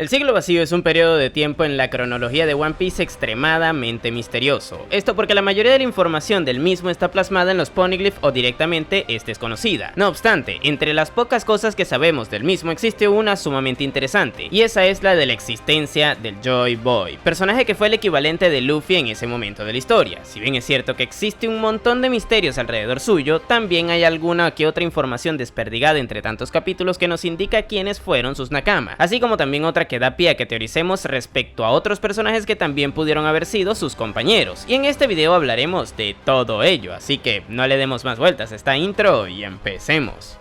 El siglo vacío es un periodo de tiempo en la cronología de One Piece extremadamente misterioso. Esto porque la mayoría de la información del mismo está plasmada en los Poneglyph o directamente es desconocida. No obstante, entre las pocas cosas que sabemos del mismo existe una sumamente interesante, y esa es la de la existencia del Joy Boy, personaje que fue el equivalente de Luffy en ese momento de la historia. Si bien es cierto que existe un montón de misterios alrededor suyo, también hay alguna que otra información desperdigada entre tantos capítulos que nos indica quiénes fueron sus Nakama, así como también otra que da pie a que teoricemos respecto a otros personajes que también pudieron haber sido sus compañeros, y en este video hablaremos de todo ello, así que no le demos más vueltas a esta intro y empecemos.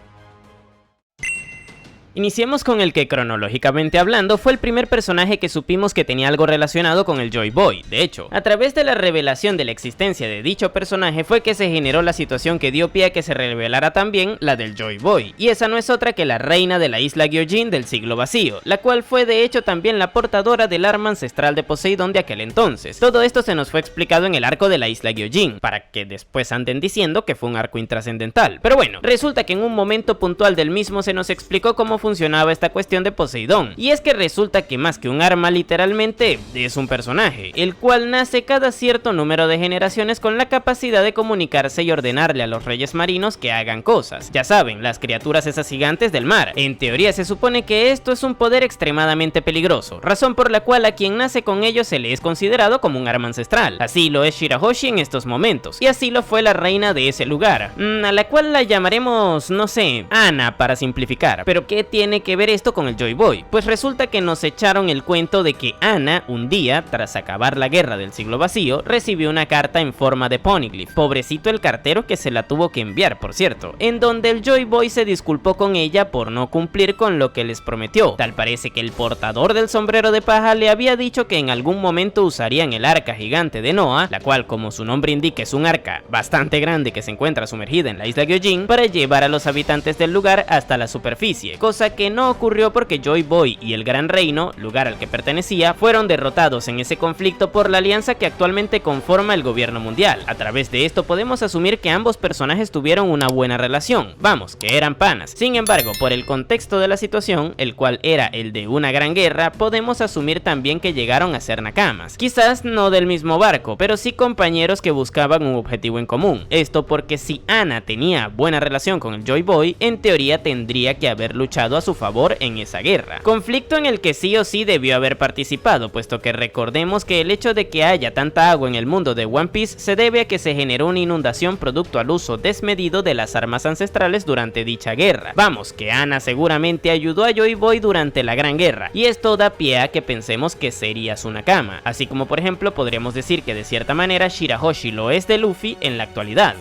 Iniciemos con el que cronológicamente hablando fue el primer personaje que supimos que tenía algo relacionado con el Joy Boy. De hecho, a través de la revelación de la existencia de dicho personaje fue que se generó la situación que dio pie a que se revelara también la del Joy Boy, y esa no es otra que la reina de la isla Gyojin del siglo vacío, la cual fue de hecho también la portadora del arma ancestral de Poseidón de aquel entonces. Todo esto se nos fue explicado en el arco de la isla Gyojin, para que después anden diciendo que fue un arco intrascendental. Pero bueno, resulta que en un momento puntual del mismo se nos explicó cómo funcionaba esta cuestión de Poseidón, y es que resulta que más que un arma literalmente es un personaje, el cual nace cada cierto número de generaciones con la capacidad de comunicarse y ordenarle a los reyes marinos que hagan cosas, ya saben, las criaturas esas gigantes del mar. En teoría se supone que esto es un poder extremadamente peligroso, razón por la cual a quien nace con ello se le es considerado como un arma ancestral. Así lo es Shirahoshi en estos momentos, y así lo fue la reina de ese lugar, a la cual la llamaremos, no sé, Ana para simplificar. Pero ¿qué tiene que ver esto con el Joy Boy? Pues resulta que nos echaron el cuento de que Ana, un día, tras acabar la guerra del siglo vacío, recibió una carta en forma de Poneglyph, pobrecito el cartero que se la tuvo que enviar, por cierto, en donde el Joy Boy se disculpó con ella por no cumplir con lo que les prometió. Tal parece que el portador del sombrero de paja le había dicho que en algún momento usarían el arca gigante de Noah, la cual, como su nombre indica, es un arca bastante grande que se encuentra sumergida en la isla Gyojin, para llevar a los habitantes del lugar hasta la superficie, cosa que no ocurrió porque Joy Boy y el Gran Reino, lugar al que pertenecía, fueron derrotados en ese conflicto por la alianza que actualmente conforma el gobierno mundial. A través de esto podemos asumir que ambos personajes tuvieron una buena relación, vamos, que eran panas. Sin embargo, por el contexto de la situación, el cual era el de una gran guerra, podemos asumir también que llegaron a ser nakamas, quizás no del mismo barco, pero sí compañeros que buscaban un objetivo en común. Esto porque si Ana tenía buena relación con el Joy Boy, en teoría tendría que haber luchado a su favor en esa guerra, conflicto en el que sí o sí debió haber participado, puesto que recordemos que el hecho de que haya tanta agua en el mundo de One Piece se debe a que se generó una inundación producto al uso desmedido de las armas ancestrales durante dicha guerra. Vamos, que Ana seguramente ayudó a Joy Boy durante la gran guerra, y esto da pie a que pensemos que sería su Nakama, así como por ejemplo podríamos decir que de cierta manera Shirahoshi lo es de Luffy en la actualidad.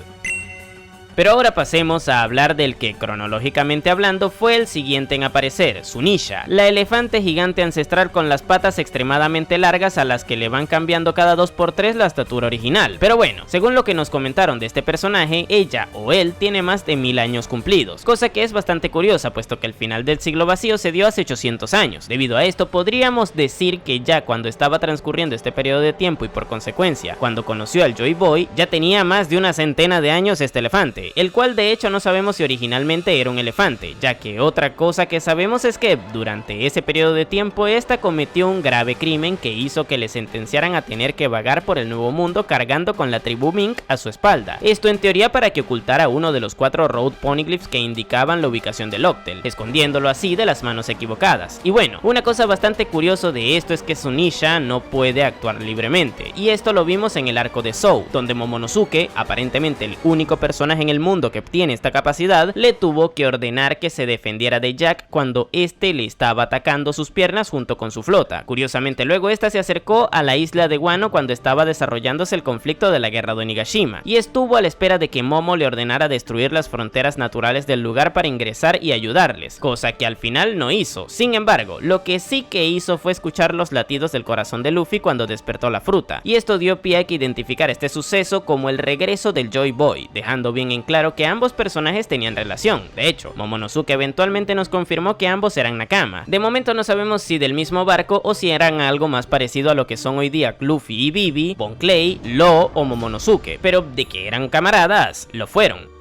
Pero ahora pasemos a hablar del que cronológicamente hablando fue el siguiente en aparecer, Zunisha, la elefante gigante ancestral con las patas extremadamente largas a las que le van cambiando cada 2×3 la estatura original. Pero bueno, según lo que nos comentaron de este personaje, ella o él tiene más de 1000 años cumplidos, cosa que es bastante curiosa puesto que el final del siglo vacío se dio hace 800 años. Debido a esto podríamos decir que ya cuando estaba transcurriendo este periodo de tiempo y por consecuencia cuando conoció al Joy Boy, ya tenía más de una centena de años este elefante, el cual de hecho no sabemos si originalmente era un elefante, ya que otra cosa que sabemos es que durante ese periodo de tiempo esta cometió un grave crimen que hizo que le sentenciaran a tener que vagar por el nuevo mundo cargando con la tribu Mink a su espalda, esto en teoría para que ocultara uno de los 4 Road Poneglyphs que indicaban la ubicación del Octel, escondiéndolo así de las manos equivocadas. Y bueno, una cosa bastante curiosa de esto es que Zunisha no puede actuar libremente, y esto lo vimos en el arco de Zou, donde Momonosuke, aparentemente el único personaje en el mundo que obtiene esta capacidad, le tuvo que ordenar que se defendiera de Jack cuando este le estaba atacando sus piernas junto con su flota. Curiosamente luego esta se acercó a la isla de Wano cuando estaba desarrollándose el conflicto de la guerra de Onigashima, y estuvo a la espera de que Momo le ordenara destruir las fronteras naturales del lugar para ingresar y ayudarles, cosa que al final no hizo. Sin embargo, lo que sí que hizo fue escuchar los latidos del corazón de Luffy cuando despertó la fruta, y esto dio pie a que identificar este suceso como el regreso del Joy Boy, dejando bien en claro que ambos personajes tenían relación. De hecho, Momonosuke eventualmente nos confirmó que ambos eran Nakama. De momento no sabemos si del mismo barco o si eran algo más parecido a lo que son hoy día Luffy y Vivi, Bon Clay, Law o Momonosuke, pero de que eran camaradas, lo fueron.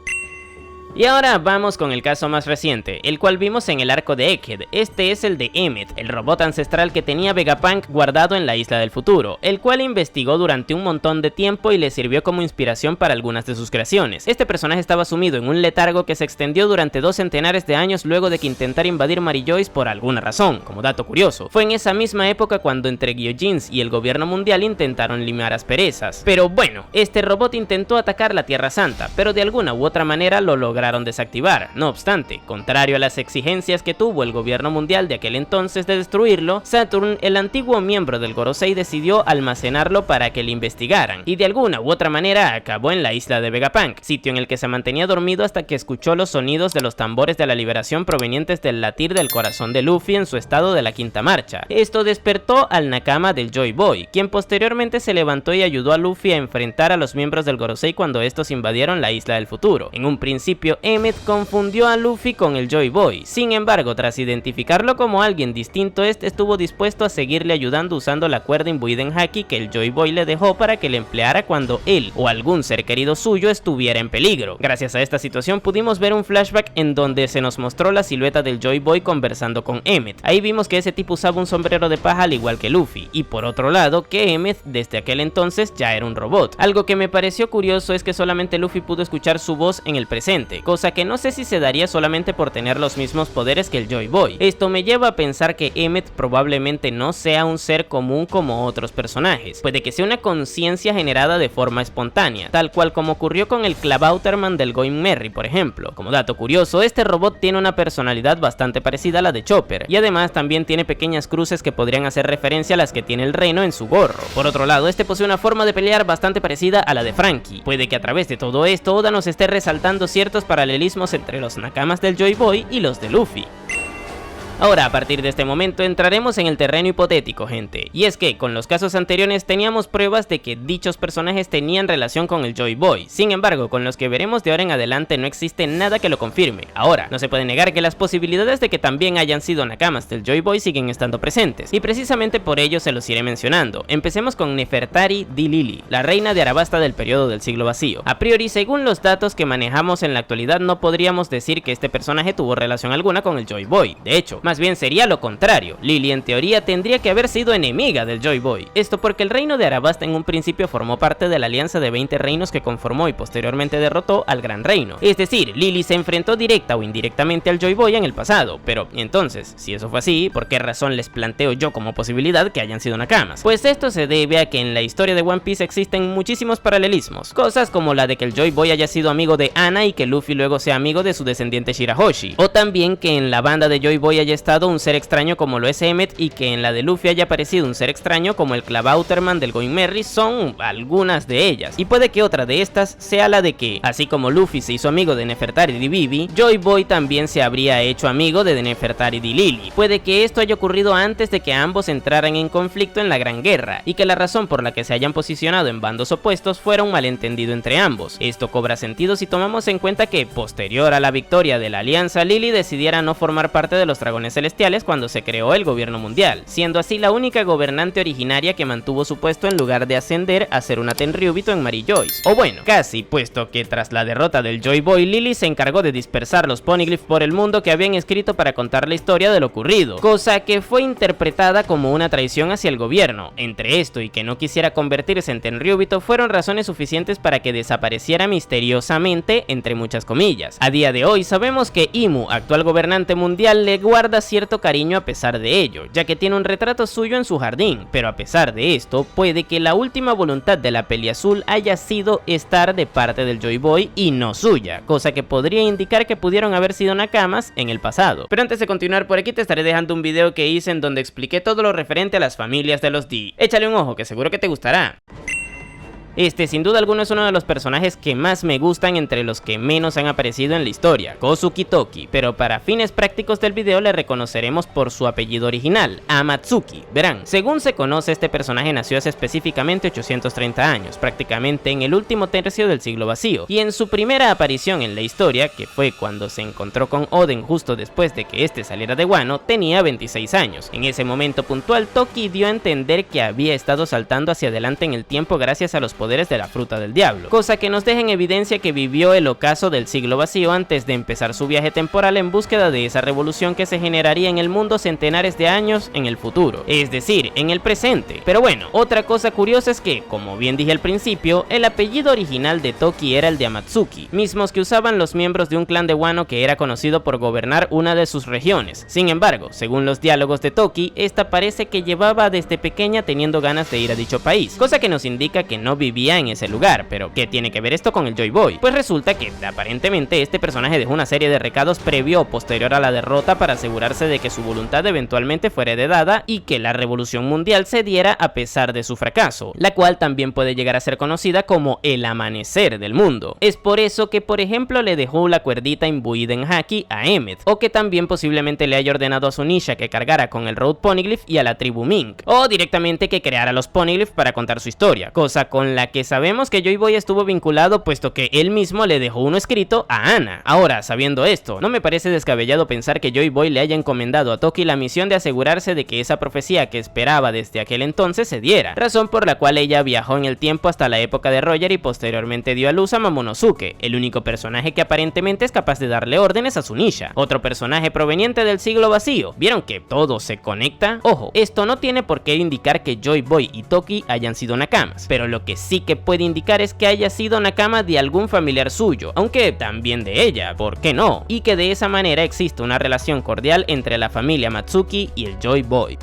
Y ahora vamos con el caso más reciente, el cual vimos en el arco de Egghead. Este es el de Emmet, el robot ancestral que tenía Vegapunk guardado en la Isla del Futuro, el cual investigó durante un montón de tiempo y le sirvió como inspiración para algunas de sus creaciones. Este personaje estaba sumido en un letargo que se extendió durante 2 centenares de años luego de que intentara invadir Marillois por alguna razón. Como dato curioso, fue en esa misma época cuando entre Gyojins y el gobierno mundial intentaron limar asperezas. Pero bueno, este robot intentó atacar la Tierra Santa, pero de alguna u otra manera lo lograron desactivar. No obstante, contrario a las exigencias que tuvo el gobierno mundial de aquel entonces de destruirlo, Saturn, el antiguo miembro del Gorosei, decidió almacenarlo para que le investigaran, y de alguna u otra manera acabó en la isla de Vegapunk, sitio en el que se mantenía dormido hasta que escuchó los sonidos de los tambores de la liberación provenientes del latir del corazón de Luffy en su estado de la quinta marcha. Esto despertó al Nakama del Joy Boy, quien posteriormente se levantó y ayudó a Luffy a enfrentar a los miembros del Gorosei cuando estos invadieron la Isla del Futuro. En un principio, Emmet confundió a Luffy con el Joy Boy. Sin embargo, tras identificarlo como alguien distinto, este estuvo dispuesto a seguirle ayudando usando la cuerda imbuida en Haki que el Joy Boy le dejó para que le empleara cuando él o algún ser querido suyo estuviera en peligro. Gracias a esta situación pudimos ver un flashback en donde se nos mostró la silueta del Joy Boy conversando con Emmet. Ahí vimos que ese tipo usaba un sombrero de paja al igual que Luffy, y por otro lado que Emmet desde aquel entonces ya era un robot. Algo que me pareció curioso es que solamente Luffy pudo escuchar su voz en el presente, cosa que no sé si se daría solamente por tener los mismos poderes que el Joy Boy. Esto me lleva a pensar que Emmet probablemente no sea un ser común como otros personajes, puede que sea una conciencia generada de forma espontánea, tal cual como ocurrió con el Klabauterman del Going Merry, por ejemplo. Como dato curioso, este robot tiene una personalidad bastante parecida a la de Chopper, y además también tiene pequeñas cruces que podrían hacer referencia a las que tiene el Reno en su gorro. Por otro lado, este posee una forma de pelear bastante parecida a la de Franky. Puede que a través de todo esto Oda nos esté resaltando ciertos paralelismos entre los Nakamas del Joy Boy y los de Luffy. Ahora, a partir de este momento entraremos en el terreno hipotético, gente, y es que con los casos anteriores teníamos pruebas de que dichos personajes tenían relación con el Joy Boy. Sin embargo, con los que veremos de ahora en adelante no existe nada que lo confirme. Ahora, no se puede negar que las posibilidades de que también hayan sido Nakamas del Joy Boy siguen estando presentes, y precisamente por ello se los iré mencionando. Empecemos con Nefertari Di Lili, la reina de Arabasta del periodo del siglo vacío. A priori, según los datos que manejamos en la actualidad, no podríamos decir que este personaje tuvo relación alguna con el Joy Boy. De hecho, más bien sería lo contrario. Lily en teoría tendría que haber sido enemiga del Joy Boy. Esto porque el reino de Arabasta en un principio formó parte de la alianza de 20 reinos que conformó y posteriormente derrotó al Gran Reino. Es decir, Lily se enfrentó directa o indirectamente al Joy Boy en el pasado. Pero entonces, si eso fue así, ¿por qué razón les planteo yo como posibilidad que hayan sido Nakamas? Pues esto se debe a que en la historia de One Piece existen muchísimos paralelismos. Cosas como la de que el Joy Boy haya sido amigo de Ana y que Luffy luego sea amigo de su descendiente Shirahoshi. O también que en la banda de Joy Boy haya estado un ser extraño como lo es Emmet y que en la de Luffy haya aparecido un ser extraño como el Klabauterman del Going Merry son algunas de ellas. Y puede que otra de estas sea la de que, así como Luffy se hizo amigo de Nefertari Di Vivi, Joy Boy también se habría hecho amigo de Nefertari Di Lili. Puede que esto haya ocurrido antes de que ambos entraran en conflicto en la Gran Guerra y que la razón por la que se hayan posicionado en bandos opuestos fuera un malentendido entre ambos. Esto cobra sentido si tomamos en cuenta que, posterior a la victoria de la Alianza, Lily decidiera no formar parte de los Dragones Celestiales cuando se creó el gobierno mundial, siendo así la única gobernante originaria que mantuvo su puesto en lugar de ascender a ser una Tenryubito en Marillois. O bueno, casi, puesto que tras la derrota del Joy Boy, Lily se encargó de dispersar los Poneglyph por el mundo que habían escrito para contar la historia de lo ocurrido, cosa que fue interpretada como una traición hacia el gobierno. Entre esto y que no quisiera convertirse en Tenryubito fueron razones suficientes para que desapareciera misteriosamente, entre muchas comillas. A día de hoy sabemos que Imu, actual gobernante mundial, le guarda cierto cariño a pesar de ello, ya que tiene un retrato suyo en su jardín, pero a pesar de esto, puede que la última voluntad de la Peli Azul haya sido estar de parte del Joy Boy y no suya, cosa que podría indicar que pudieron haber sido Nakamas en el pasado. Pero antes de continuar, por aquí te estaré dejando un video que hice en donde expliqué todo lo referente a las familias de los D. Échale un ojo que seguro que te gustará. Este sin duda alguno es uno de los personajes que más me gustan entre los que menos han aparecido en la historia, Kozuki Toki, pero para fines prácticos del video le reconoceremos por su apellido original, Amatsuki. Verán, según se conoce, este personaje nació hace específicamente 830 años, prácticamente en el último tercio del siglo vacío, y en su primera aparición en la historia, que fue cuando se encontró con Oden justo después de que este saliera de Wano, tenía 26 años. En ese momento puntual, Toki dio a entender que había estado saltando hacia adelante en el tiempo gracias a los poderes poderes de la fruta del diablo, cosa que nos deja en evidencia que vivió el ocaso del siglo vacío antes de empezar su viaje temporal en búsqueda de esa revolución que se generaría en el mundo centenares de años en el futuro, es decir, en el presente. Pero bueno, otra cosa curiosa es que, como bien dije al principio, el apellido original de Toki era el de Amatsuki, mismos que usaban los miembros de un clan de Wano que era conocido por gobernar una de sus regiones. Sin embargo, según los diálogos de Toki, esta parece que llevaba desde pequeña teniendo ganas de ir a dicho país, cosa que nos indica que no vivía en ese lugar. Pero ¿qué tiene que ver esto con el Joy Boy? Pues resulta que aparentemente este personaje dejó una serie de recados previo o posterior a la derrota para asegurarse de que su voluntad eventualmente fuera heredada y que la revolución mundial se diera a pesar de su fracaso, la cual también puede llegar a ser conocida como el amanecer del mundo. Es por eso que, por ejemplo, le dejó la cuerdita imbuida en Haki a Emmet, o que también posiblemente le haya ordenado a Zunisha que cargara con el Road Poneglyph y a la tribu Mink, o directamente que creara los Poneglyph para contar su historia, cosa con la que sabemos que Joy Boy estuvo vinculado puesto que él mismo le dejó uno escrito a Ana. Ahora, sabiendo esto, no me parece descabellado pensar que Joy Boy le haya encomendado a Toki la misión de asegurarse de que esa profecía que esperaba desde aquel entonces se diera, razón por la cual ella viajó en el tiempo hasta la época de Roger y posteriormente dio a luz a Momonosuke, el único personaje que aparentemente es capaz de darle órdenes a Zunisha, otro personaje proveniente del siglo vacío. ¿Vieron que todo se conecta? Ojo, esto no tiene por qué indicar que Joy Boy y Toki hayan sido nakamas, pero lo que sí que puede indicar es que haya sido nakama de algún familiar suyo, aunque también de ella, ¿por qué no? Y que de esa manera existe una relación cordial entre la familia Matsuki y el Joy Boy.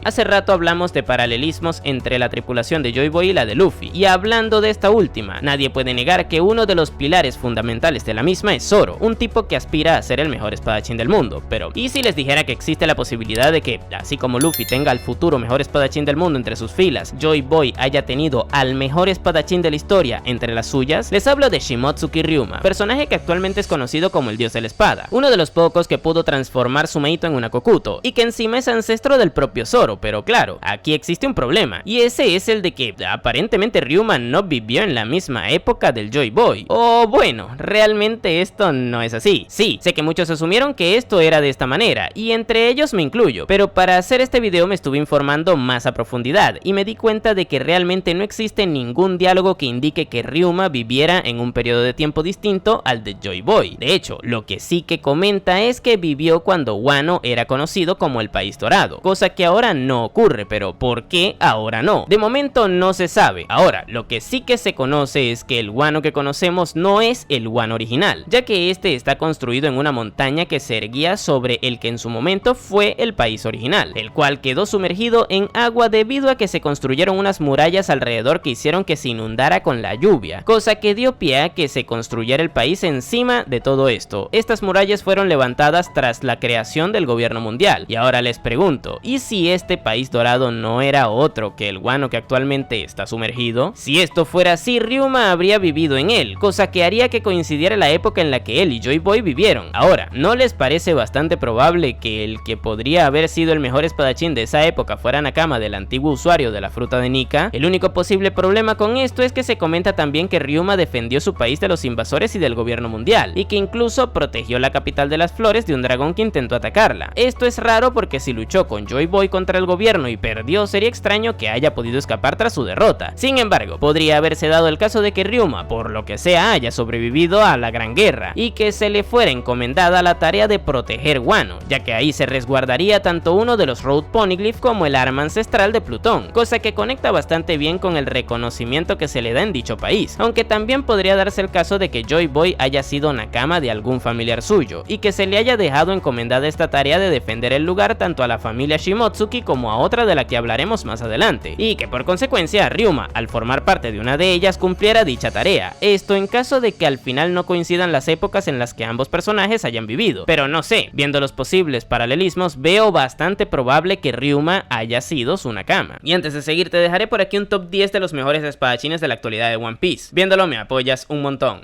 Hace rato hablamos de paralelismos entre la tripulación de Joy Boy y la de Luffy, y hablando de esta última, nadie puede negar que uno de los pilares fundamentales de la misma es Zoro, un tipo que aspira a ser el mejor espadachín del mundo. Pero, ¿y si les dijera que existe la posibilidad de que, así como Luffy tenga al futuro mejor espadachín del mundo entre sus filas, Joy Boy haya tenido al mejor espadachín de la historia entre las suyas? Les hablo de Shimotsuki Ryuma, personaje que actualmente es conocido como el dios de la espada, uno de los pocos que pudo transformar su Meito en una Kokuto, y que encima es ancestro del propio Zoro. Pero claro, aquí existe un problema, y ese es el de que aparentemente Ryuma no vivió en la misma época del Joy Boy. O bueno, realmente esto no es así. Sí, sé que muchos asumieron que esto era de esta manera, y entre ellos me incluyo, pero para hacer este video me estuve informando más a profundidad, y me di cuenta de que realmente no existe ningún diálogo que indique que Ryuma viviera en un periodo de tiempo distinto al de Joy Boy. De hecho, lo que sí que comenta es que vivió cuando Wano era conocido como el País Dorado, cosa que ahora no ocurre, pero ¿por qué ahora no? De momento no se sabe. Ahora, lo que sí que se conoce es que el Wano que conocemos no es el Wano original, ya que este está construido en una montaña que se erguía sobre el que en su momento fue el país original, el cual quedó sumergido en agua debido a que se construyeron unas murallas alrededor que hicieron que se inundara con la lluvia, cosa que dio pie a que se construyera el país encima de todo esto. Estas murallas fueron levantadas tras la creación del gobierno mundial, y ahora les pregunto, ¿y si este país dorado no era otro que el Wano que actualmente está sumergido? Si esto fuera así, Ryuma habría vivido en él, cosa que haría que coincidiera la época en la que él y Joy Boy vivieron. Ahora, ¿no les parece bastante probable que el que podría haber sido el mejor espadachín de esa época fuera Nakama del antiguo usuario de la fruta de Nika? El único posible problema con esto es que se comenta también que Ryuma defendió su país de los invasores y del gobierno mundial, y que incluso protegió la capital de las flores de un dragón que intentó atacarla. Esto es raro porque si luchó con Joy Boy contra el gobierno y perdió, sería extraño que haya podido escapar tras su derrota. Sin embargo, podría haberse dado el caso de que Ryuma, por lo que sea, haya sobrevivido a la Gran Guerra y que se le fuera encomendada la tarea de proteger Wano, ya que ahí se resguardaría tanto uno de los Road Poneglyph como el arma ancestral de Plutón, cosa que conecta bastante bien con el reconocimiento que se le da en dicho país, aunque también podría darse el caso de que Joy Boy haya sido nakama de algún familiar suyo y que se le haya dejado encomendada esta tarea de defender el lugar tanto a la familia Shimotsuki como a otra de la que hablaremos más adelante, y que por consecuencia Ryuma, al formar parte de una de ellas, cumpliera dicha tarea. Esto en caso de que al final no coincidan las épocas en las que ambos personajes hayan vivido, pero no sé, viendo los posibles paralelismos veo bastante probable que Ryuma haya sido su nakama. Y antes de seguir te dejaré por aquí un top 10 de los mejores espadachines de la actualidad de One Piece. Viéndolo me apoyas un montón.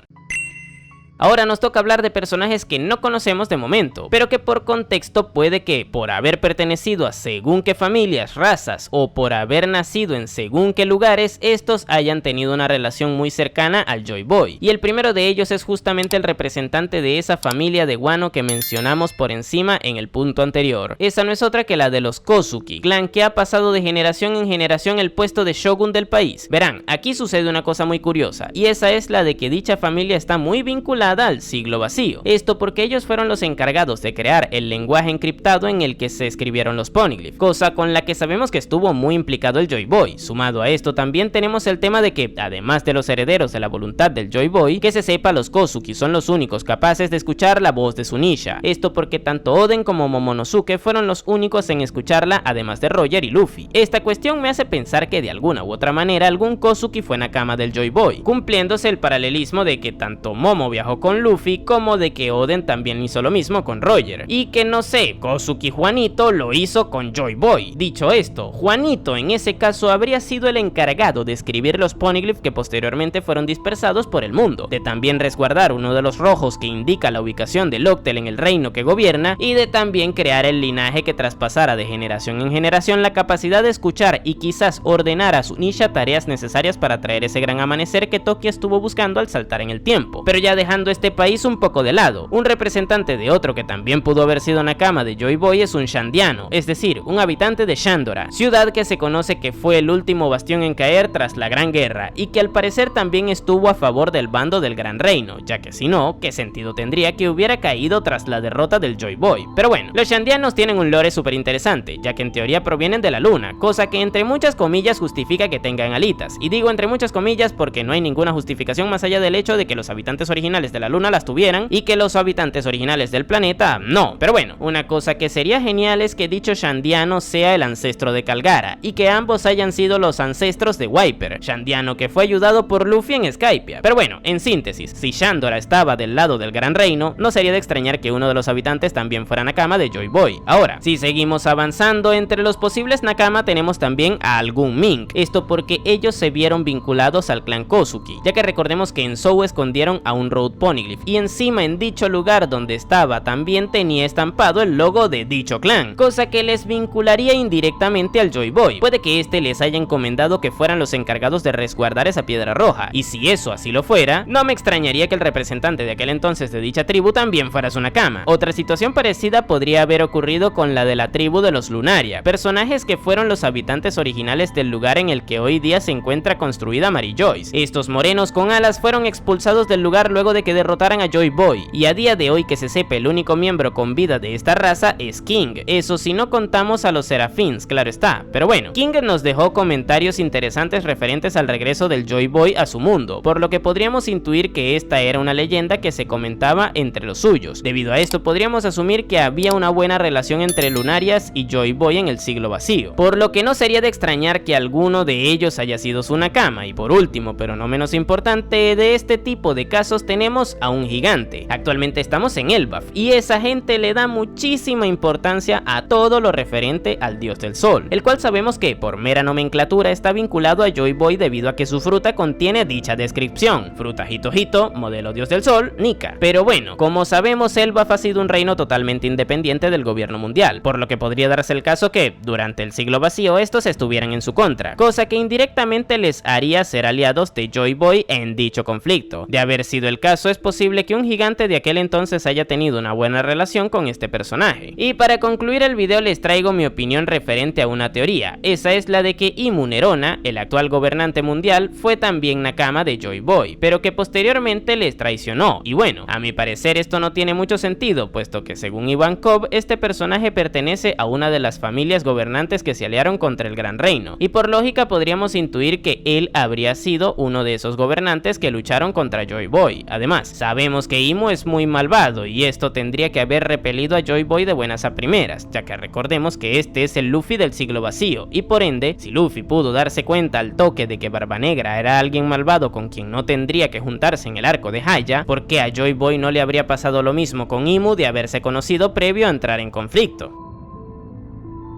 Ahora nos toca hablar de personajes que no conocemos de momento, pero que por contexto puede que, por haber pertenecido a según qué familias, razas o por haber nacido en según qué lugares, estos hayan tenido una relación muy cercana al Joy Boy. Y el primero de ellos es justamente el representante de esa familia de Wano que mencionamos por encima en el punto anterior. Esa no es otra que la de los Kozuki, clan que ha pasado de generación en generación el puesto de shogun del país. Verán, aquí sucede una cosa muy curiosa, y esa es la de que dicha familia está muy vinculada al siglo vacío. Esto porque ellos fueron los encargados de crear el lenguaje encriptado en el que se escribieron los poneglyphs, cosa con la que sabemos que estuvo muy implicado el Joy Boy. Sumado a esto también tenemos el tema de que, además de los herederos de la voluntad del Joy Boy, que se sepa los Kozuki son los únicos capaces de escuchar la voz de Zunisha. Esto porque tanto Oden como Momonosuke fueron los únicos en escucharla, además de Roger y Luffy. Esta cuestión me hace pensar que de alguna u otra manera algún Kozuki fue nakama del Joy Boy, cumpliéndose el paralelismo de que tanto Momo viajó con Luffy como de que Oden también hizo lo mismo con Roger, y que no sé, Kozuki Juanito lo hizo con Joy Boy. Dicho esto, Juanito en ese caso habría sido el encargado de escribir los poneglyphs que posteriormente fueron dispersados por el mundo, de también resguardar uno de los rojos que indica la ubicación de Locktel en el reino que gobierna, y de también crear el linaje que traspasara de generación en generación la capacidad de escuchar y quizás ordenar a Zunisha tareas necesarias para traer ese gran amanecer que Toki estuvo buscando al saltar en el tiempo. Pero ya dejando este país un poco de lado, un representante de otro que también pudo haber sido nakama de Joy Boy es un Shandiano, es decir, un habitante de Shandora, ciudad que se conoce que fue el último bastión en caer tras la Gran Guerra, y que al parecer también estuvo a favor del bando del Gran Reino, ya que si no, ¿qué sentido tendría que hubiera caído tras la derrota del Joy Boy? Pero bueno, los Shandianos tienen un lore súper interesante, ya que en teoría provienen de la luna, cosa que entre muchas comillas justifica que tengan alitas, y digo entre muchas comillas porque no hay ninguna justificación más allá del hecho de que los habitantes originales de la luna las tuvieran y que los habitantes originales del planeta no. Pero bueno, una cosa que sería genial es que dicho Shandiano sea el ancestro de Calgara y que ambos hayan sido los ancestros de Wiper, Shandiano que fue ayudado por Luffy en Skypiea. Pero bueno, en síntesis, si Shandora estaba del lado del Gran Reino, no sería de extrañar que uno de los habitantes también fuera nakama de Joy Boy. Ahora, si seguimos avanzando, entre los posibles nakama tenemos también a algún Mink, esto porque ellos se vieron vinculados al clan Kozuki, ya que recordemos que en Zou escondieron a un Road Poneglyph y encima en dicho lugar donde estaba también tenía estampado el logo de dicho clan, cosa que les vincularía indirectamente al Joy Boy. Puede que este les haya encomendado que fueran los encargados de resguardar esa piedra roja, y si eso así lo fuera, no me extrañaría que el representante de aquel entonces de dicha tribu también fuera su nakama. Otra situación parecida podría haber ocurrido con la de la tribu de los Lunaria, personajes que fueron los habitantes originales del lugar en el que hoy día se encuentra construida Mary Joyce. Estos morenos con alas fueron expulsados del lugar luego de que derrotaran a Joy Boy, y a día de hoy que se sepa el único miembro con vida de esta raza es King, eso si no contamos a los Serafins, claro está. Pero bueno, King nos dejó comentarios interesantes referentes al regreso del Joy Boy a su mundo, por lo que podríamos intuir que esta era una leyenda que se comentaba entre los suyos. Debido a esto podríamos asumir que había una buena relación entre Lunarias y Joy Boy en el siglo vacío, por lo que no sería de extrañar que alguno de ellos haya sido su nakama. Y por último, pero no menos importante, de este tipo de casos tenemos a un gigante. Actualmente estamos en Elbaf y esa gente le da muchísima importancia a todo lo referente al dios del sol, el cual sabemos que por mera nomenclatura está vinculado a Joy Boy debido a que su fruta contiene dicha descripción: fruta Hito Hito, modelo dios del sol, Nika. Pero bueno, como sabemos, Elbaf ha sido un reino totalmente independiente del gobierno mundial, por lo que podría darse el caso que durante el siglo vacío estos estuvieran en su contra, cosa que indirectamente les haría ser aliados de Joy Boy en dicho conflicto. De haber sido el caso, es posible que un gigante de aquel entonces haya tenido una buena relación con este personaje. Y para concluir el video les traigo mi opinión referente a una teoría. Esa es la de que Imu Nerona, el actual gobernante mundial, fue también nakama de Joy Boy, pero que posteriormente les traicionó. Y bueno, a mi parecer esto no tiene mucho sentido, puesto que según Ivankov, este personaje pertenece a una de las familias gobernantes que se aliaron contra el Gran Reino, y por lógica podríamos intuir que él habría sido uno de esos gobernantes que lucharon contra Joy Boy. Además, sabemos que Imu es muy malvado, y esto tendría que haber repelido a Joy Boy de buenas a primeras, ya que recordemos que este es el Luffy del siglo vacío, y por ende, si Luffy pudo darse cuenta al toque de que Barba Negra era alguien malvado con quien no tendría que juntarse en el arco de Haya, ¿por qué a Joy Boy no le habría pasado lo mismo con Imu de haberse conocido previo a entrar en conflicto?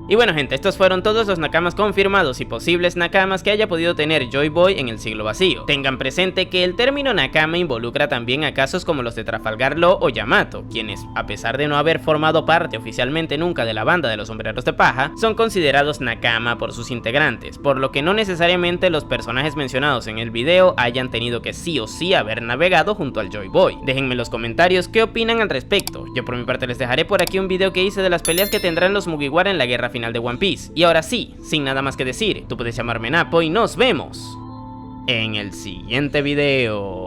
Y bueno gente, estos fueron todos los nakamas confirmados y posibles nakamas que haya podido tener Joy Boy en el siglo vacío. Tengan presente que el término nakama involucra también a casos como los de Trafalgar Law o Yamato, quienes, a pesar de no haber formado parte oficialmente nunca de la banda de los sombreros de paja, son considerados nakama por sus integrantes, por lo que no necesariamente los personajes mencionados en el video hayan tenido que sí o sí haber navegado junto al Joy Boy. Déjenme en los comentarios qué opinan al respecto. Yo por mi parte les dejaré por aquí un video que hice de las peleas que tendrán los Mugiwara en la guerra final de One Piece. Y ahora sí, sin nada más que decir, tú puedes llamarme Napo y nos vemos en el siguiente video.